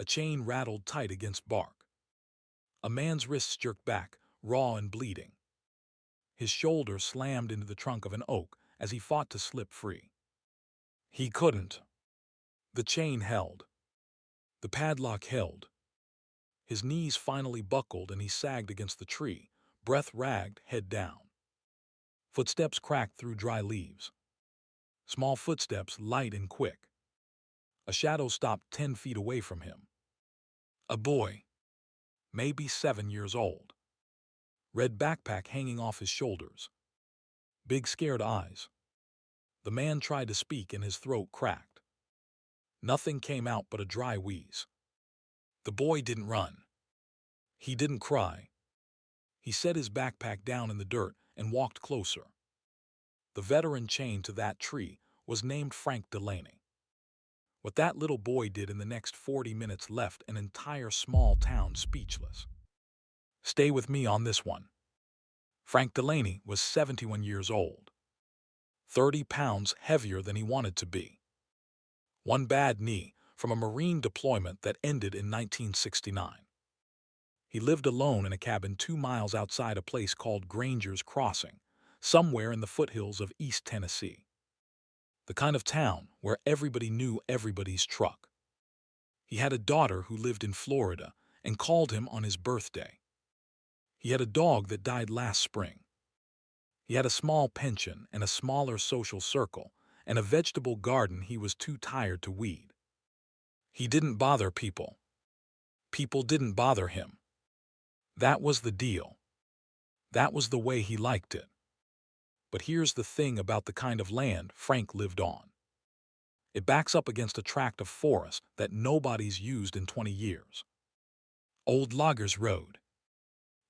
A chain rattled tight against bark. A man's wrists jerked back, raw and bleeding. His shoulder slammed into the trunk of an oak as he fought to slip free. He couldn't. The chain held. The padlock held. His knees finally buckled and he sagged against the tree, breath ragged, head down. Footsteps cracked through dry leaves. Small footsteps, light and quick. A shadow stopped 10 feet away from him. A boy, maybe 7 years old. Red backpack hanging off his shoulders. Big scared eyes. The man tried to speak and his throat cracked. Nothing came out but a dry wheeze. The boy didn't run. He didn't cry. He set his backpack down in the dirt and walked closer. The veteran chained to that tree was named Frank Delaney. What that little boy did in the next 40 minutes left an entire small town speechless. Stay with me on this one. Frank Delaney was 71 years old. 30 pounds heavier than he wanted to be. One bad knee from a Marine deployment that ended in 1969. He lived alone in a cabin 2 miles outside a place called Granger's Crossing, somewhere in the foothills of East Tennessee. The kind of town where everybody knew everybody's truck. He had a daughter who lived in Florida and called him on his birthday. He had a dog that died last spring. He had a small pension and a smaller social circle and a vegetable garden he was too tired to weed. He didn't bother people. People didn't bother him. That was the deal. That was the way he liked it. But here's the thing about the kind of land Frank lived on. It backs up against a tract of forest that nobody's used in 20 years. Old loggers' road.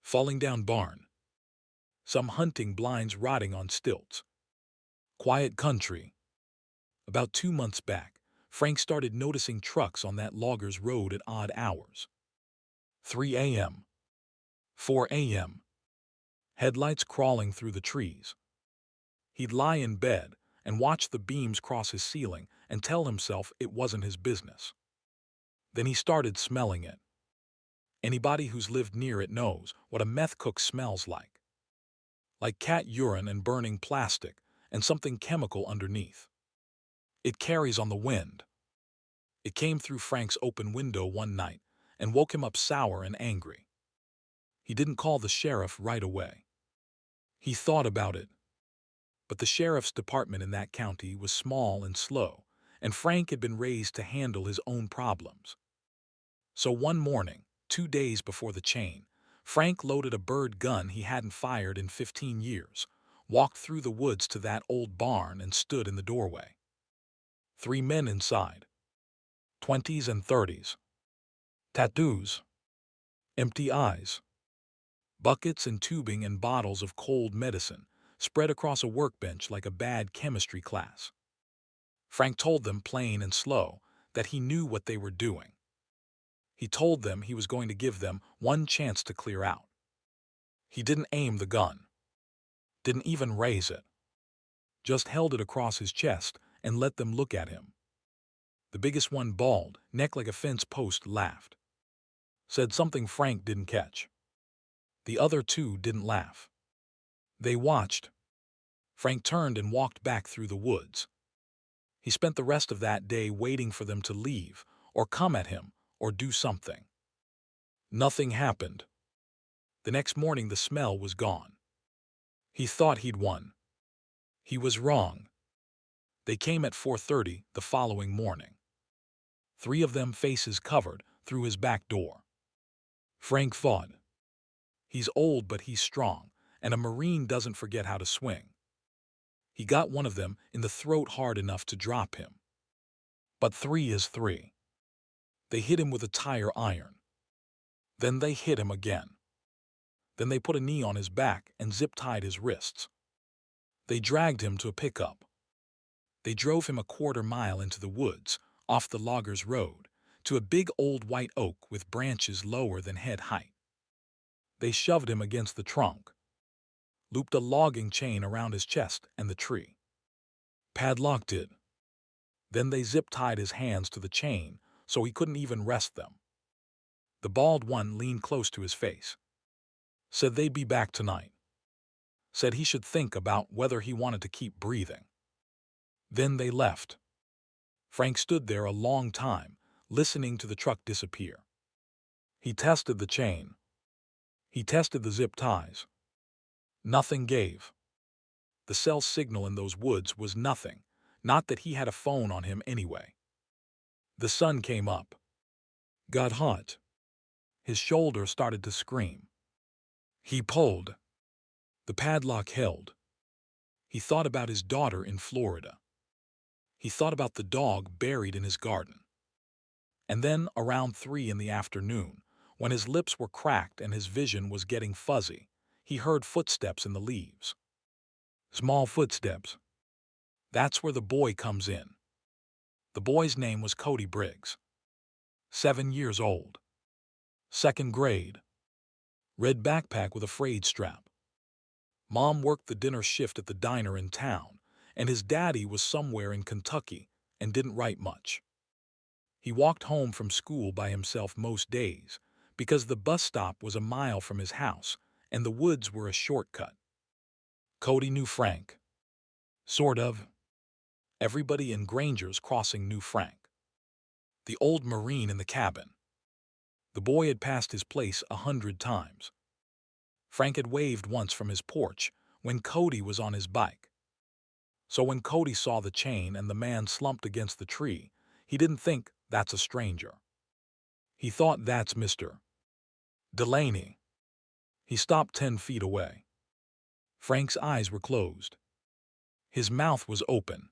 Falling down barn. Some hunting blinds rotting on stilts. Quiet country. About 2 months back, Frank started noticing trucks on that loggers' road at odd hours. 3 a.m. 4 a.m. Headlights crawling through the trees. He'd lie in bed and watch the beams cross his ceiling and tell himself it wasn't his business. Then he started smelling it. Anybody who's lived near it knows what a meth cook smells like. Like cat urine and burning plastic and something chemical underneath. It carries on the wind. It came through Frank's open window one night and woke him up sour and angry. He didn't call the sheriff right away. He thought about it. But the sheriff's department in that county was small and slow, and Frank had been raised to handle his own problems. So one morning, 2 days before the chain, Frank loaded a bird gun he hadn't fired in 15 years, walked through the woods to that old barn and stood in the doorway. 3 men inside. 20s and 30s. Tattoos. Empty eyes. Buckets and tubing and bottles of cold medicine spread across a workbench like a bad chemistry class. Frank told them plain and slow that he knew what they were doing. He told them he was going to give them one chance to clear out. He didn't aim the gun. Didn't even raise it. Just held it across his chest and let them look at him. The biggest one, bald, neck like a fence post, laughed. Said something Frank didn't catch. The other 2 didn't laugh. They watched. Frank turned and walked back through the woods. He spent the rest of that day waiting for them to leave, or come at him, or do something. Nothing happened. The next morning the smell was gone. He thought he'd won. He was wrong. They came at 4:30 the following morning. 3 of them, faces covered, through his back door. Frank fought. He's old but he's strong, and a Marine doesn't forget how to swing. He got one of them in the throat hard enough to drop him. But 3 is 3. They hit him with a tire iron. Then they hit him again. Then they put a knee on his back and zip-tied his wrists. They dragged him to a pickup. They drove him a quarter mile into the woods, off the loggers' road, to a big old white oak with branches lower than head height. They shoved him against the trunk. Looped a logging chain around his chest and the tree. Padlocked it. Then they zip-tied his hands to the chain so he couldn't even rest them. The bald one leaned close to his face. Said they'd be back tonight. Said he should think about whether he wanted to keep breathing. Then they left. Frank stood there a long time, listening to the truck disappear. He tested the chain. He tested the zip ties. Nothing gave. The cell signal in those woods was nothing, not that he had a phone on him anyway. The sun came up. Got hot. His shoulder started to scream. He pulled. The padlock held. He thought about his daughter in Florida. He thought about the dog buried in his garden. And then, around 3 in the afternoon, when his lips were cracked and his vision was getting fuzzy, he heard footsteps in the leaves. Small footsteps. That's where the boy comes in. The boy's name was Cody Briggs. 7 years old. 2nd grade. Red backpack with a frayed strap. Mom worked the dinner shift at the diner in town, and his daddy was somewhere in Kentucky and didn't write much. He walked home from school by himself most days because the bus stop was a mile from his house and the woods were a shortcut. Cody knew Frank. Sort of. Everybody in Granger's Crossing knew Frank. The old Marine in the cabin. The boy had passed his place 100 times. Frank had waved once from his porch when Cody was on his bike. So when Cody saw the chain and the man slumped against the tree, he didn't think that's a stranger. He thought that's Mr. Delaney. He stopped 10 feet away. Frank's eyes were closed. His mouth was open.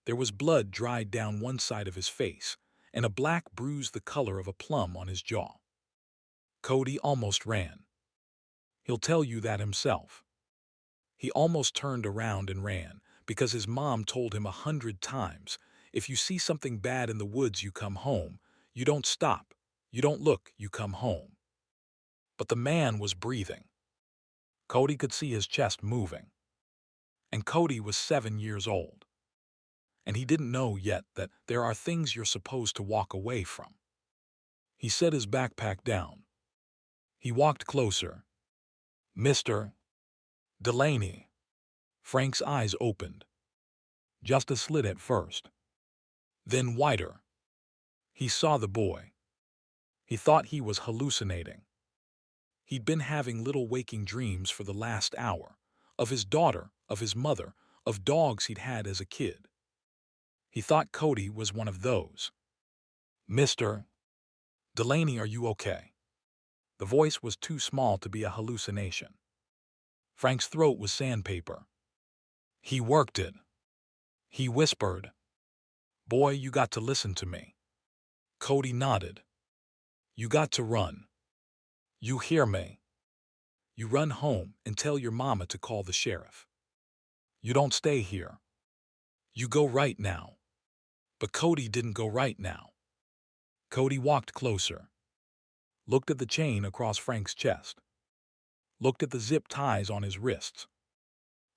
There was blood dried down one side of his face, and a black bruise the color of a plum on his jaw. Cody almost ran. He'll tell you that himself. He almost turned around and ran because his mom told him 100 times, if you see something bad in the woods, you come home. You don't stop. You don't look. You come home. But the man was breathing. Cody could see his chest moving. And Cody was 7 years old. And he didn't know yet that there are things you're supposed to walk away from. He set his backpack down. He walked closer. Mr. Delaney. Frank's eyes opened. Just a slit at first. Then wider. He saw the boy. He thought he was hallucinating. He'd been having little waking dreams for the last hour, of his daughter, of his mother, of dogs he'd had as a kid. He thought Cody was one of those. Mr. Delaney, are you okay? The voice was too small to be a hallucination. Frank's throat was sandpaper. He worked it. He whispered, Boy, you got to listen to me. Cody nodded. You got to run. You hear me? You run home and tell your mama to call the sheriff. You don't stay here. You go right now. But Cody didn't go right now. Cody walked closer. Looked at the chain across Frank's chest. Looked at the zip ties on his wrists.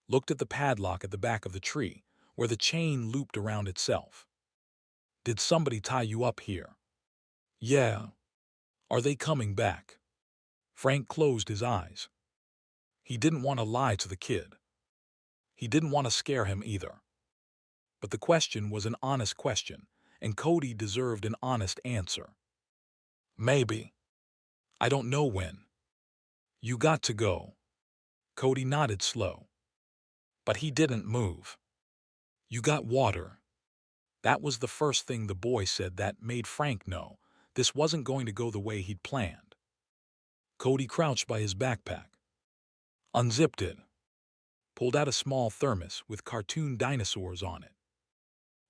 Looked at the padlock at the back of the tree, where the chain looped around itself. Did somebody tie you up here? Yeah. Are they coming back? Frank closed his eyes. He didn't want to lie to the kid. He didn't want to scare him either. But the question was an honest question, and Cody deserved an honest answer. Maybe. I don't know when. You got to go. Cody nodded slow. But he didn't move. You got water. That was the first thing the boy said that made Frank know this wasn't going to go the way he'd planned. Cody crouched by his backpack. Unzipped it. Pulled out a small thermos with cartoon dinosaurs on it.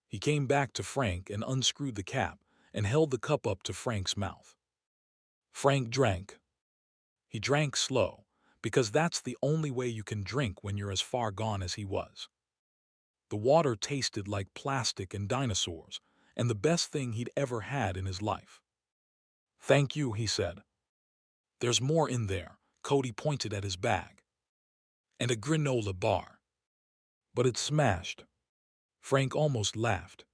He came back to Frank and unscrewed the cap and held the cup up to Frank's mouth. Frank drank. He drank slow, because that's the only way you can drink when you're as far gone as he was. The water tasted like plastic and dinosaurs, and the best thing he'd ever had in his life. Thank you, he said. There's more in there, Cody pointed at his bag. And a granola bar. But it's smashed. Frank almost laughed.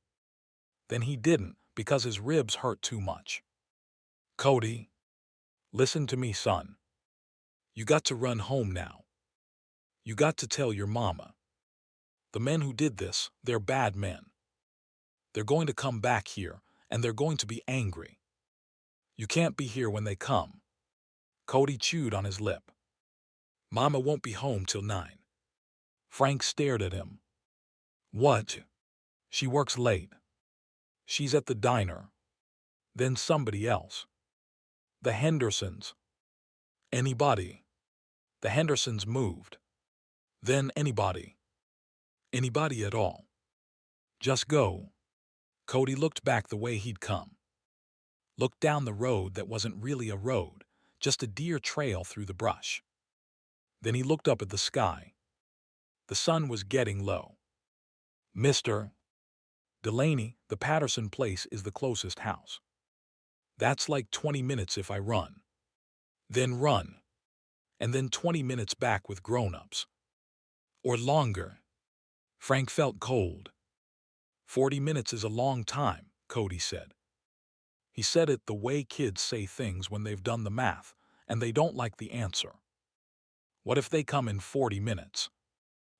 Then he didn't, because his ribs hurt too much. Cody, Listen to me, son. You got to run home now. You got to tell your mama. The men who did this, they're bad men. They're going to come back here, and they're going to be angry. You can't be here when they come. Cody chewed on his lip. Mama won't be home till 9. Frank stared at him. What? She works late. She's at the diner. Then somebody else. The Hendersons. Anybody. The Hendersons moved. Then anybody. Anybody at all. Just go. Cody looked back the way he'd come. Looked down the road that wasn't really a road, just a deer trail through the brush. Then he looked up at the sky. The sun was getting low. Mr. Delaney, the Patterson place is the closest house. That's like 20 minutes if I run. Then run. And then 20 minutes back with grown-ups. Or longer. Frank felt cold. 40 minutes is a long time, Cody said. He said it the way kids say things when they've done the math, and they don't like the answer. What if they come in 40 minutes?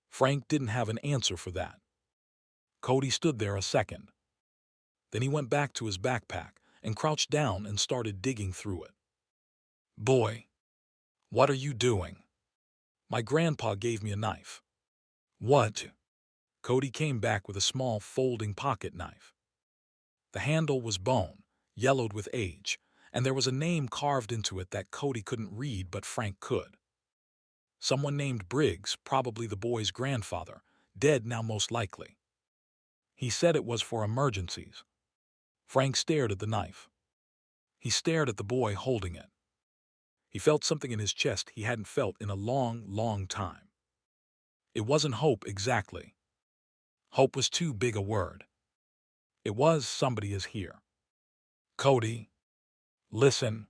Frank didn't have an answer for that. Cody stood there a second. Then he went back to his backpack and crouched down and started digging through it. Boy, what are you doing? My grandpa gave me a knife. What? Cody came back with a small folding pocket knife. The handle was bone, yellowed with age, and there was a name carved into it that Cody couldn't read but Frank could. Someone named Briggs, probably the boy's grandfather, dead now most likely. He said it was for emergencies. Frank stared at the knife. He stared at the boy holding it. He felt something in his chest he hadn't felt in a long, long time. It wasn't hope exactly. Hope was too big a word. It was somebody is here. Cody, listen.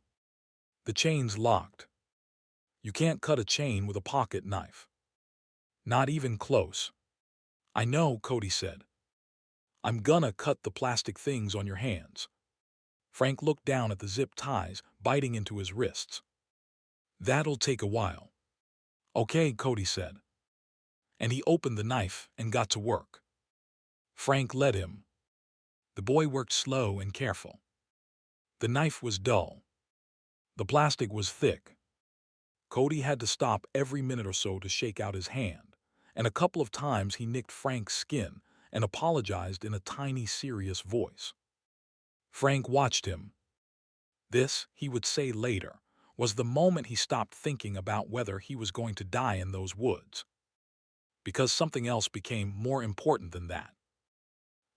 The chain's locked. You can't cut a chain with a pocket knife. Not even close. I know, Cody said. I'm gonna cut the plastic things on your hands. Frank looked down at the zip ties biting into his wrists. That'll take a while. Okay, Cody said. And he opened the knife and got to work. Frank led him. The boy worked slow and careful. The knife was dull. The plastic was thick. Cody had to stop every minute or so to shake out his hand, and a couple of times he nicked Frank's skin and apologized in a tiny, serious voice. Frank watched him. This, he would say later, was the moment he stopped thinking about whether he was going to die in those woods. Because something else became more important than that.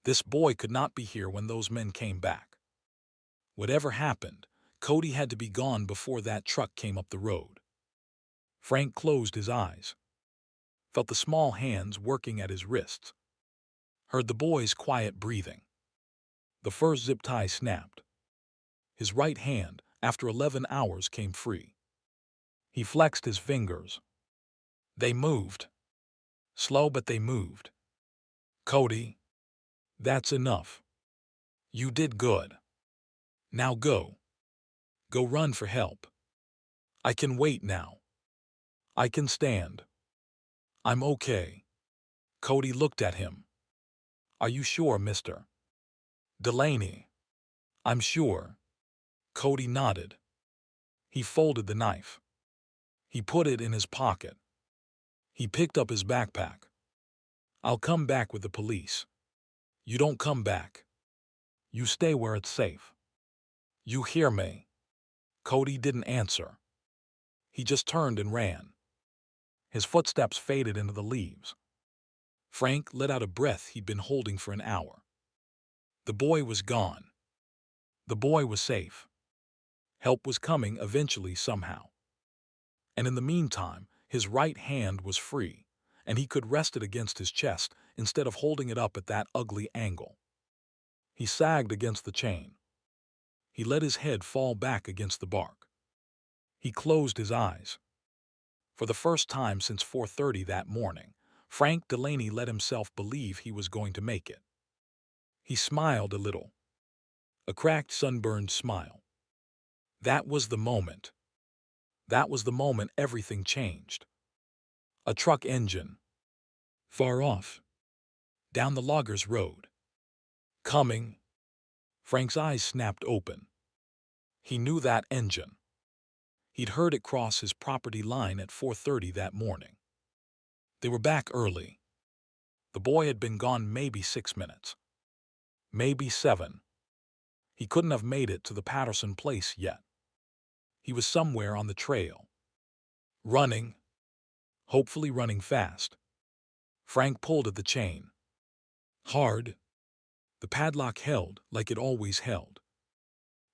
This boy could not be here when those men came back. Whatever happened, Cody had to be gone before that truck came up the road. Frank closed his eyes. Felt the small hands working at his wrists. Heard the boy's quiet breathing. The first zip tie snapped. His right hand, after 11 hours, came free. He flexed his fingers. They moved. Slow, but they moved. Cody, that's enough. You did good. Now go. Go run for help. I can wait now. I can stand. I'm okay. Cody looked at him. Are you sure, Mr. Delaney? I'm sure. Cody nodded. He folded the knife. He put it in his pocket. He picked up his backpack. I'll come back with the police. You don't come back. You stay where it's safe. You hear me? Cody didn't answer. He just turned and ran. His footsteps faded into the leaves. Frank let out a breath he'd been holding for an hour. The boy was gone. The boy was safe. Help was coming eventually somehow. And in the meantime, his right hand was free, and he could rest it against his chest instead of holding it up at that ugly angle. He sagged against the chain. He let his head fall back against the bark. He closed his eyes. For the first time since 4:30 that morning, Frank Delaney let himself believe he was going to make it. He smiled a little. A cracked, sunburned smile. That was the moment. That was the moment everything changed. A truck engine. Far off. Down the loggers' road. Coming. Frank's eyes snapped open. He knew that engine. He'd heard it cross his property line at 4:30 that morning. They were back early. The boy had been gone maybe 6 minutes. Maybe 7. He couldn't have made it to the Patterson place yet. He was somewhere on the trail. Running. Hopefully running fast. Frank pulled at the chain. Hard. The padlock held like it always held.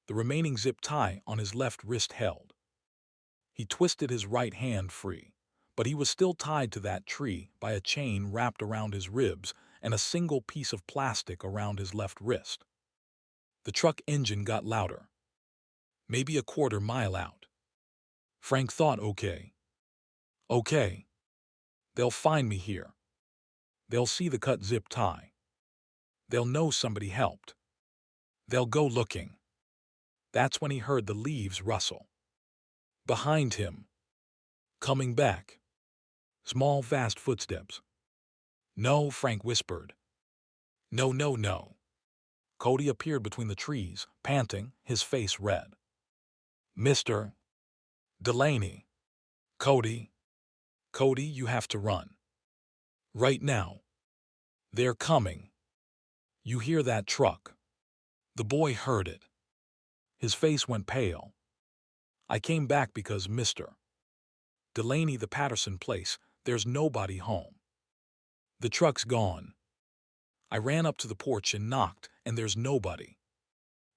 The remaining zip tie on his left wrist held. He twisted his right hand free, but he was still tied to that tree by a chain wrapped around his ribs and a single piece of plastic around his left wrist. The truck engine got louder. Maybe a quarter mile out. Frank thought, okay. Okay. They'll find me here. They'll see the cut zip tie. They'll know somebody helped. They'll go looking. That's when he heard the leaves rustle. Behind him. Coming back. Small, fast footsteps. No, Frank whispered. No, no, no. Cody appeared between the trees, panting, his face red. Mr. Delaney. Cody. Cody, you have to run. Right now. They're coming. You hear that truck? The boy heard it. His face went pale. I came back because Mr. Delaney, the Patterson place, there's nobody home. The truck's gone. I ran up to the porch and knocked, and there's nobody.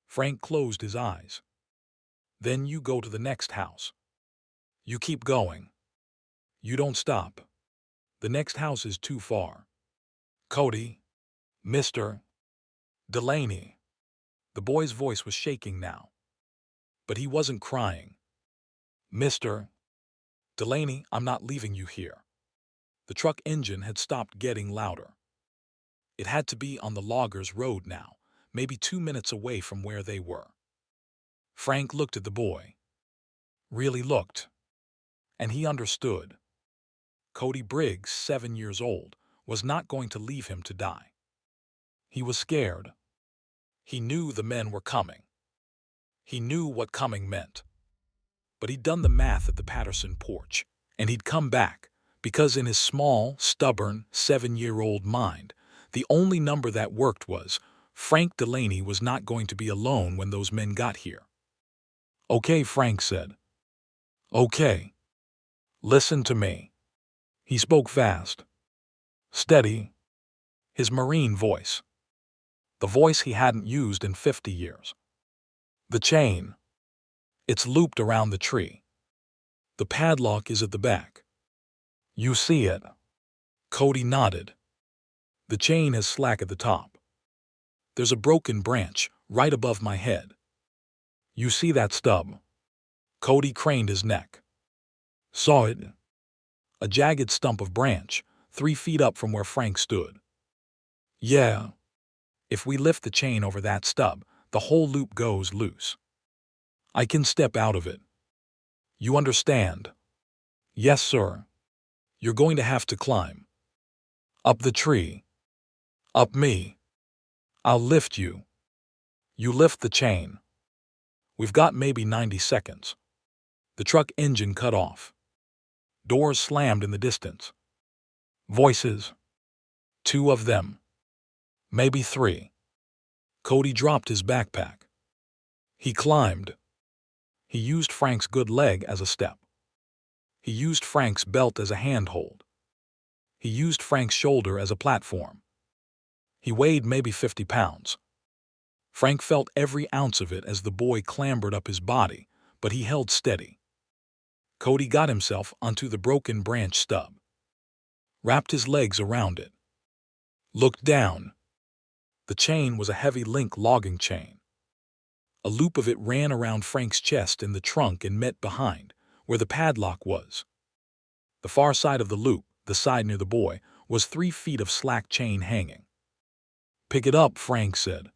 Frank closed his eyes. Then you go to the next house. You keep going. You don't stop. The next house is too far. Cody. Mr. Delaney. The boy's voice was shaking now. But he wasn't crying. Mr. Delaney, I'm not leaving you here. The truck engine had stopped getting louder. It had to be on the loggers' road now, maybe 2 minutes away from where they were. Frank looked at the boy. Really looked. And he understood. Cody Briggs, 7 years old, was not going to leave him to die. He was scared. He knew the men were coming. He knew what coming meant. But he'd done the math at the Patterson porch, and he'd come back, because in his small, stubborn, 7-year-old mind, the only number that worked was Frank Delaney was not going to be alone when those men got here. Okay, Frank said. Okay. Listen to me. He spoke fast. Steady. His Marine voice. The voice he hadn't used in 50 years. The chain. It's looped around the tree. The padlock is at the back. You see it. Cody nodded. The chain is slack at the top. There's a broken branch right above my head. You see that stub? Cody craned his neck. Saw it. A jagged stump of branch, 3 feet up from where Frank stood. Yeah. If we lift the chain over that stub, the whole loop goes loose. I can step out of it. You understand? Yes, sir. You're going to have to climb. Up the tree. Up me. I'll lift you. You lift the chain. We've got maybe 90 seconds. The truck engine cut off. Doors slammed in the distance. Voices. 2 of them. Maybe 3. Cody dropped his backpack. He climbed. He used Frank's good leg as a step. He used Frank's belt as a handhold. He used Frank's shoulder as a platform. He weighed maybe 50 pounds. Frank felt every ounce of it as the boy clambered up his body, but he held steady. Cody got himself onto the broken branch stub. Wrapped his legs around it. Looked down. The chain was a heavy link logging chain. A loop of it ran around Frank's chest in the trunk and met behind, where the padlock was. The far side of the loop, the side near the boy, was 3 feet of slack chain hanging. Pick it up, Frank said.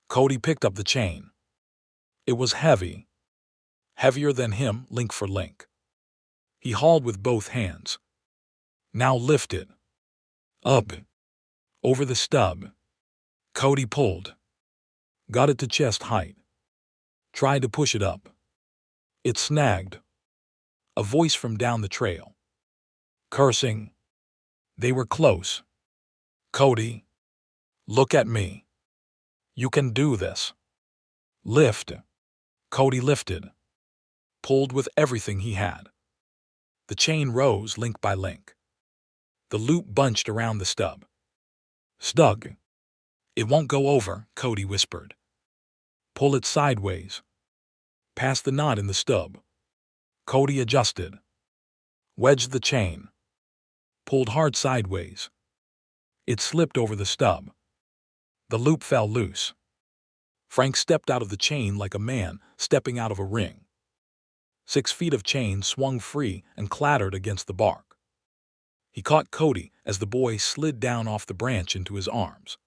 Cody picked up the chain. It was heavy. Heavier than him, link for link. He hauled with both hands. Now lift it. Up. Over the stub. Cody pulled. Got it to chest height. Tried to push it up. It snagged. A voice from down the trail. Cursing. They were close. Cody. Look at me. You can do this. Lift. Cody lifted. Pulled with everything he had. The chain rose link by link. The loop bunched around the stub. Stug. It won't go over, Cody whispered. Pull it sideways. Past the knot in the stub. Cody adjusted. Wedged the chain. Pulled hard sideways. It slipped over the stub. The loop fell loose. Frank stepped out of the chain like a man stepping out of a ring. 6 feet of chain swung free and clattered against the bark. He caught Cody as the boy slid down off the branch into his arms.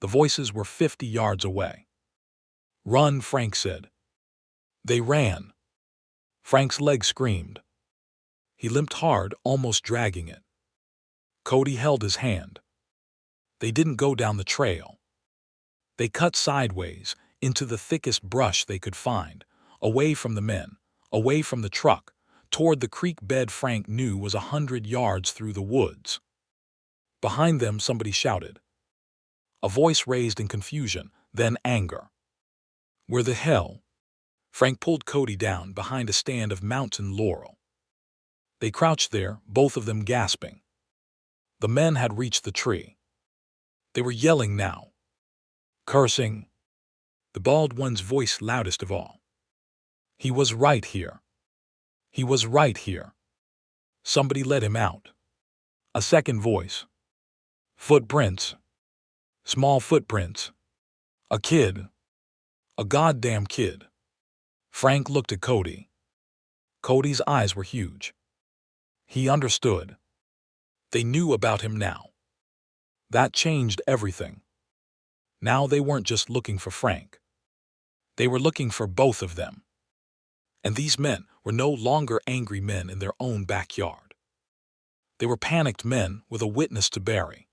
The voices were 50 yards away. Run, Frank said. They ran. Frank's leg screamed. He limped hard, almost dragging it. Cody held his hand. They didn't go down the trail. They cut sideways into the thickest brush they could find, away from the men, away from the truck, toward the creek bed Frank knew was 100 yards through the woods. Behind them, somebody shouted. A voice raised in confusion, then anger. Where the hell? Frank pulled Cody down behind a stand of mountain laurel. They crouched there, both of them gasping. The men had reached the tree. They were yelling now. Cursing. The bald one's voice loudest of all. He was right here. He was right here. Somebody let him out. A second voice. Footprints. Small footprints. A kid. A goddamn kid. Frank looked at Cody. Cody's eyes were huge. He understood. They knew about him now. That changed everything. Now they weren't just looking for Frank. They were looking for both of them. And these men were no longer angry men in their own backyard. They were panicked men with a witness to bury.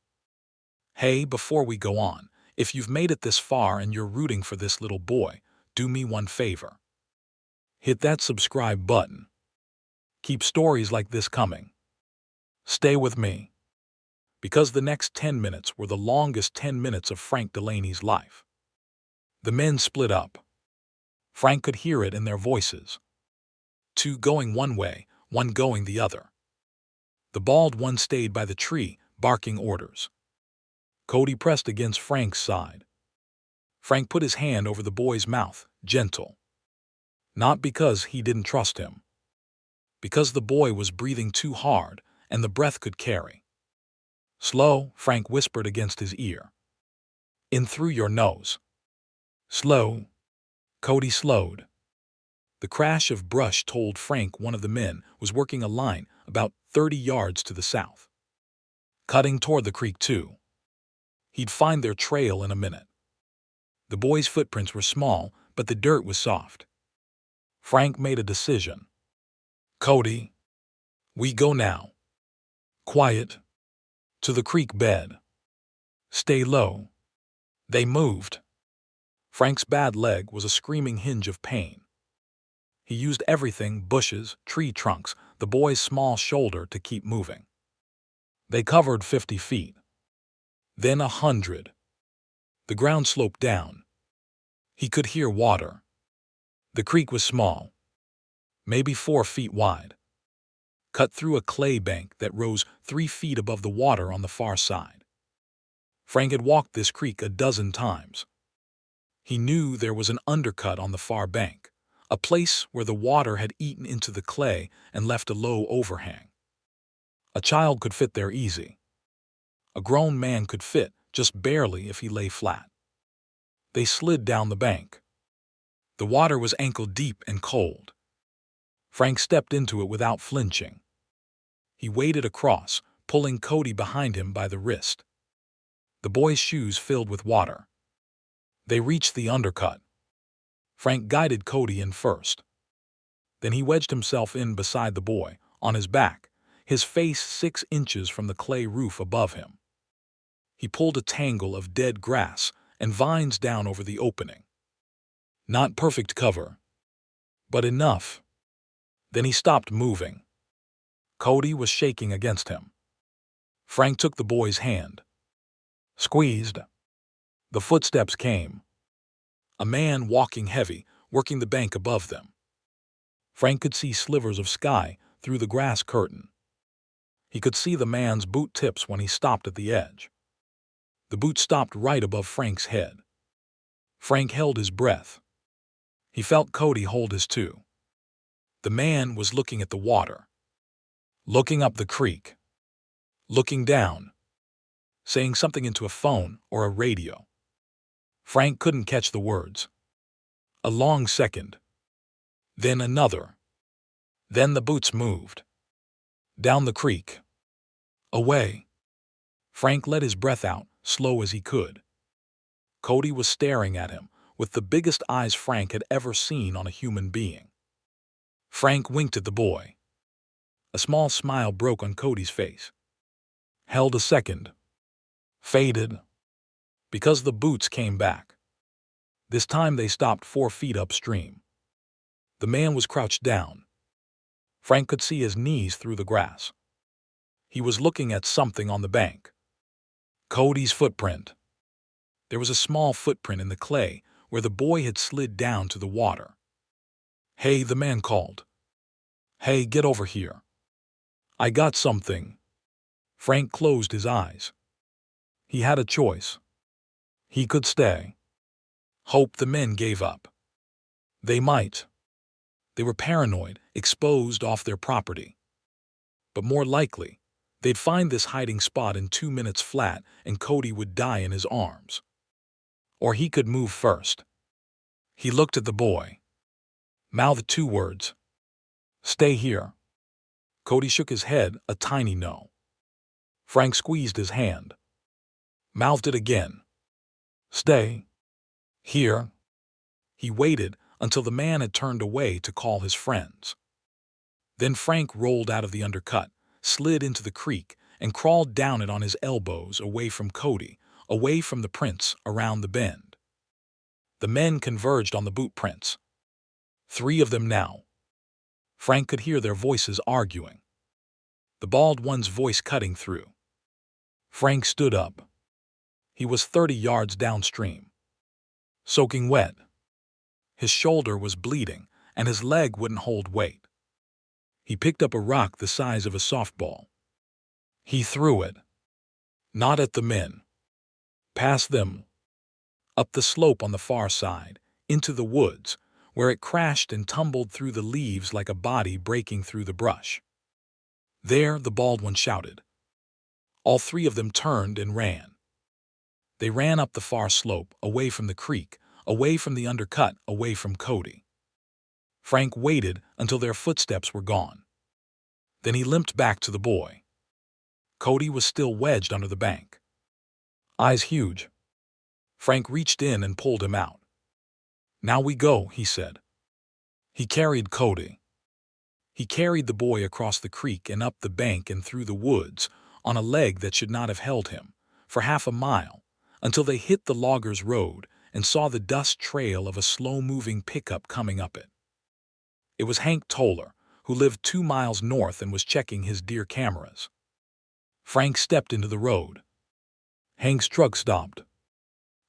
Hey, before we go on, if you've made it this far and you're rooting for this little boy, do me one favor. Hit that subscribe button. Keep stories like this coming. Stay with me. Because the next 10 minutes were the longest 10 minutes of Frank Delaney's life. The men split up. Frank could hear it in their voices. 2 going one way, 1 going the other. The bald one stayed by the tree, barking orders. Cody pressed against Frank's side. Frank put his hand over the boy's mouth, gentle. Not because he didn't trust him. Because the boy was breathing too hard, and the breath could carry. Slow, Frank whispered against his ear. In through your nose. Slow. Cody slowed. The crash of brush told Frank one of the men was working a line about 30 yards to the south. Cutting toward the creek too. He'd find their trail in a minute. The boy's footprints were small, but the dirt was soft. Frank made a decision. Cody, we go now. Quiet. To the creek bed. Stay low. They moved. Frank's bad leg was a screaming hinge of pain. He used everything, bushes, tree trunks, the boy's small shoulder to keep moving. They covered 50 feet. Then 100. The ground sloped down. He could hear water. The creek was small. Maybe 4 feet wide. Cut through a clay bank that rose 3 feet above the water on the far side. Frank had walked this creek a dozen times. He knew there was an undercut on the far bank, a place where the water had eaten into the clay and left a low overhang. A child could fit there easy. A grown man could fit, just barely if he lay flat. They slid down the bank. The water was ankle deep and cold. Frank stepped into it without flinching. He waded across, pulling Cody behind him by the wrist. The boy's shoes filled with water. They reached the undercut. Frank guided Cody in first. Then he wedged himself in beside the boy, on his back, his face 6 inches from the clay roof above him. He pulled a tangle of dead grass and vines down over the opening. Not perfect cover, but enough. Then he stopped moving. Cody was shaking against him. Frank took the boy's hand. Squeezed. The footsteps came. A man walking heavy, working the bank above them. Frank could see slivers of sky through the grass curtain. He could see the man's boot tips when he stopped at the edge. The boot stopped right above Frank's head. Frank held his breath. He felt Cody hold his too. The man was looking at the water, looking up the creek, looking down, saying something into a phone or a radio. Frank couldn't catch the words. A long second. Then another. Then the boots moved. Down the creek. Away. Frank let his breath out, slow as he could. Cody was staring at him, with the biggest eyes Frank had ever seen on a human being. Frank winked at the boy. A small smile broke on Cody's face. Held a second. Faded. Because the boots came back. This time they stopped 4 feet upstream. The man was crouched down. Frank could see his knees through the grass. He was looking at something on the bank. Cody's footprint. There was a small footprint in the clay where the boy had slid down to the water. "Hey," the man called. "Hey, get over here. I got something." Frank closed his eyes. He had a choice. He could stay. Hope the men gave up. They might. They were paranoid, exposed off their property. But more likely, they'd find this hiding spot in 2 minutes flat and Cody would die in his arms. Or he could move first. He looked at the boy. Mouthed 2 words. "Stay here." Cody shook his head, a tiny no. Frank squeezed his hand. Mouthed it again. "Stay. Here." He waited until the man had turned away to call his friends. Then Frank rolled out of the undercut, slid into the creek, and crawled down it on his elbows away from Cody, away from the prints around the bend. The men converged on the boot prints. 3 of them now. Frank could hear their voices arguing. The bald one's voice cutting through. Frank stood up. He was 30 yards downstream. Soaking wet. His shoulder was bleeding, and his leg wouldn't hold weight. He picked up a rock the size of a softball. He threw it. Not at the men. Past them. Up the slope on the far side, into the woods, where it crashed and tumbled through the leaves like a body breaking through the brush. There, the bald one shouted. All 3 of them turned and ran. They ran up the far slope, away from the creek, away from the undercut, away from Cody. Frank waited until their footsteps were gone. Then he limped back to the boy. Cody was still wedged under the bank. Eyes huge. Frank reached in and pulled him out. "Now we go," he said. He carried Cody. He carried the boy across the creek and up the bank and through the woods, on a leg that should not have held him, for half a mile, until they hit the loggers' road and saw the dust trail of a slow-moving pickup coming up it. It was Hank Toller, who lived 2 miles north and was checking his deer cameras. Frank stepped into the road. Hank's truck stopped.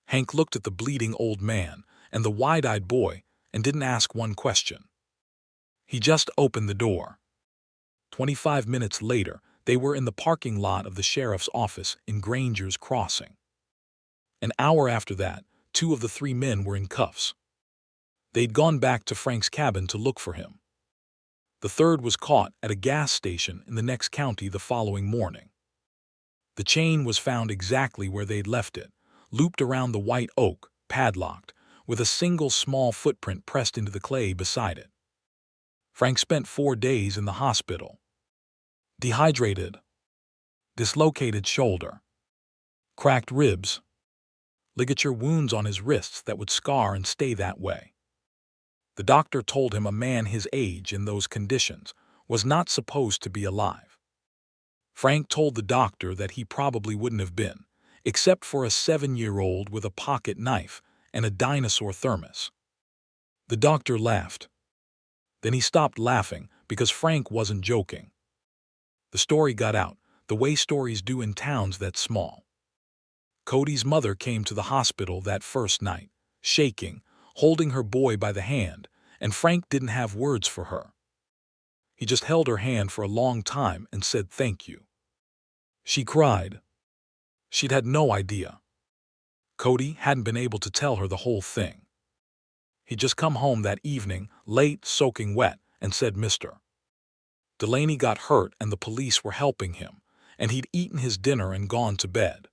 Hank looked at the bleeding old man and the wide-eyed boy and didn't ask one question. He just opened the door. 25 minutes later, they were in the parking lot of the sheriff's office in Granger's Crossing. An hour after that, 2 of the 3 men were in cuffs. They'd gone back to Frank's cabin to look for him. The 3rd was caught at a gas station in the next county the following morning. The chain was found exactly where they'd left it, looped around the white oak, padlocked, with a single small footprint pressed into the clay beside it. Frank spent 4 days in the hospital. Dehydrated. Dislocated shoulder. Cracked ribs. Ligature wounds on his wrists that would scar and stay that way. The doctor told him a man his age in those conditions was not supposed to be alive. Frank told the doctor that he probably wouldn't have been, except for a 7-year-old with a pocket knife and a dinosaur thermos. The doctor laughed. Then he stopped laughing because Frank wasn't joking. The story got out, the way stories do in towns that small. Cody's mother came to the hospital that first night, shaking, holding her boy by the hand, and Frank didn't have words for her. He just held her hand for a long time and said thank you. She cried. She'd had no idea. Cody hadn't been able to tell her the whole thing. He'd just come home that evening, late, soaking wet, and said, "Mr. Delaney got hurt and the police were helping him, and he'd eaten his dinner and gone to bed."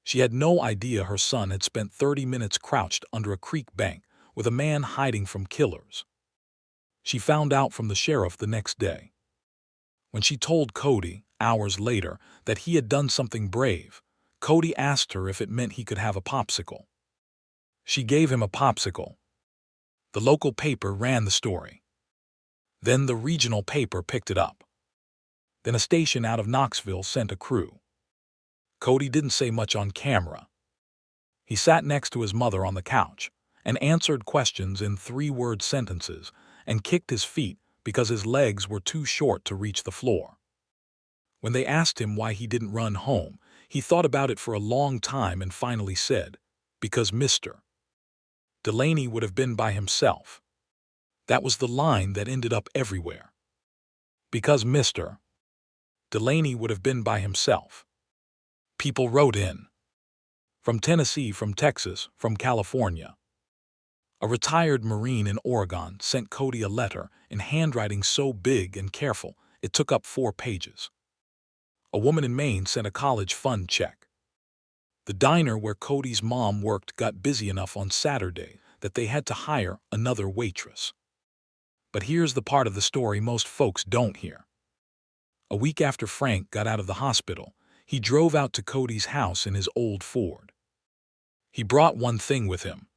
She had no idea her son had spent 30 minutes crouched under a creek bank with a man hiding from killers. She found out from the sheriff the next day. When she told Cody, hours later, that he had done something brave, Cody asked her if it meant he could have a popsicle. She gave him a popsicle. The local paper ran the story. Then the regional paper picked it up. Then a station out of Knoxville sent a crew. Cody didn't say much on camera. He sat next to his mother on the couch and answered questions in 3-word sentences and kicked his feet because his legs were too short to reach the floor. When they asked him why he didn't run home, he thought about it for a long time and finally said, "Because Mr. Delaney would have been by himself." That was the line that ended up everywhere. Because Mr. Delaney would have been by himself. People wrote in. From Tennessee, from Texas, from California. A retired Marine in Oregon sent Cody a letter in handwriting so big and careful it took up 4 pages. A woman in Maine sent a college fund check. The diner where Cody's mom worked got busy enough on Saturday that they had to hire another waitress. But here's the part of the story most folks don't hear. A week after Frank got out of the hospital, he drove out to Cody's house in his old Ford. He brought one thing with him.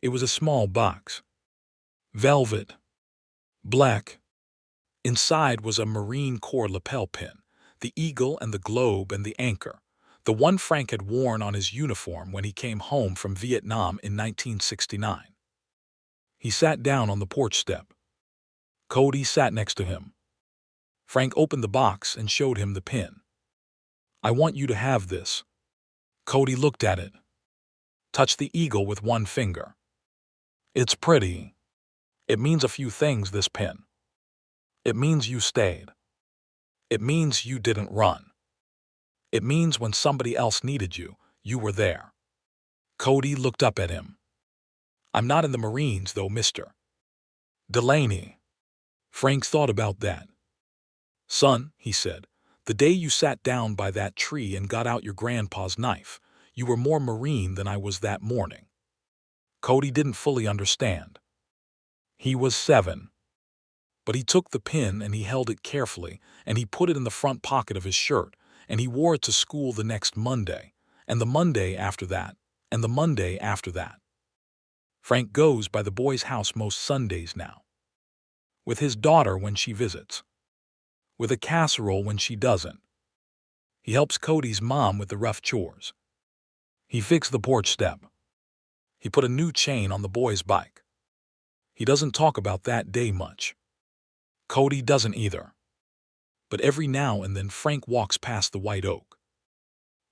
It was a small box. Velvet. Black. Inside was a Marine Corps lapel pin, the eagle and the globe and the anchor, the one Frank had worn on his uniform when he came home from Vietnam in 1969. He sat down on the porch step. Cody sat next to him. Frank opened the box and showed him the pin. "I want you to have this." Cody looked at it. Touched the eagle with one finger. "It's pretty. It means a few things, this pin. It means you stayed. It means you didn't run. It means when somebody else needed you, you were there." Cody looked up at him. "I'm not in the Marines, though, Mr. Delaney." Frank thought about that. "Son," he said, "the day you sat down by that tree and got out your grandpa's knife, you were more Marine than I was that morning." Cody didn't fully understand. He was 7. But he took the pin and he held it carefully and he put it in the front pocket of his shirt and he wore it to school the next Monday, and the Monday after that, and the Monday after that. Frank goes by the boy's house most Sundays now. With his daughter when she visits. With a casserole when she doesn't. He helps Cody's mom with the rough chores. He fixed the porch step. He put a new chain on the boy's bike. He doesn't talk about that day much. Cody doesn't either. But every now and then Frank walks past the white oak.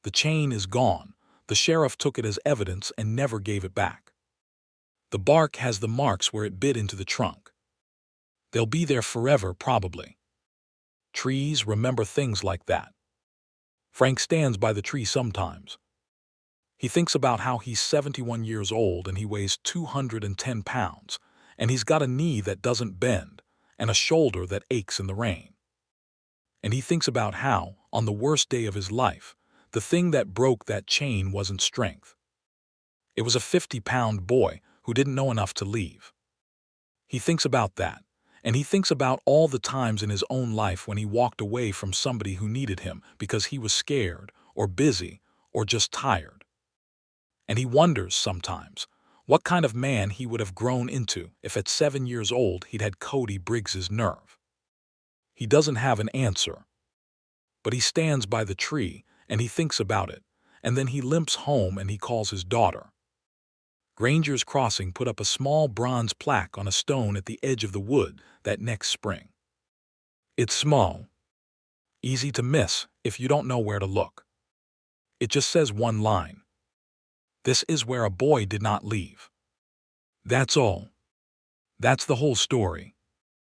The chain is gone. The sheriff took it as evidence and never gave it back. The bark has the marks where it bit into the trunk. They'll be there forever, probably. Trees remember things like that. Frank stands by the tree sometimes. He thinks about how he's 71 years old and he weighs 210 pounds, and he's got a knee that doesn't bend and a shoulder that aches in the rain. And he thinks about how, on the worst day of his life, the thing that broke that chain wasn't strength. It was a 50-pound boy who didn't know enough to leave. He thinks about that, and he thinks about all the times in his own life when he walked away from somebody who needed him because he was scared or busy or just tired. And he wonders sometimes, What kind of man he would have grown into if at 7 years old he'd had Cody Briggs's nerve. He doesn't have an answer. But he stands by the tree, and he thinks about it, and then he limps home and he calls his daughter. Granger's Crossing put up a small bronze plaque on a stone at the edge of the wood that next spring. It's small, easy to miss if you don't know where to look. It just says one line. This is where a boy did not leave. That's all. That's the whole story.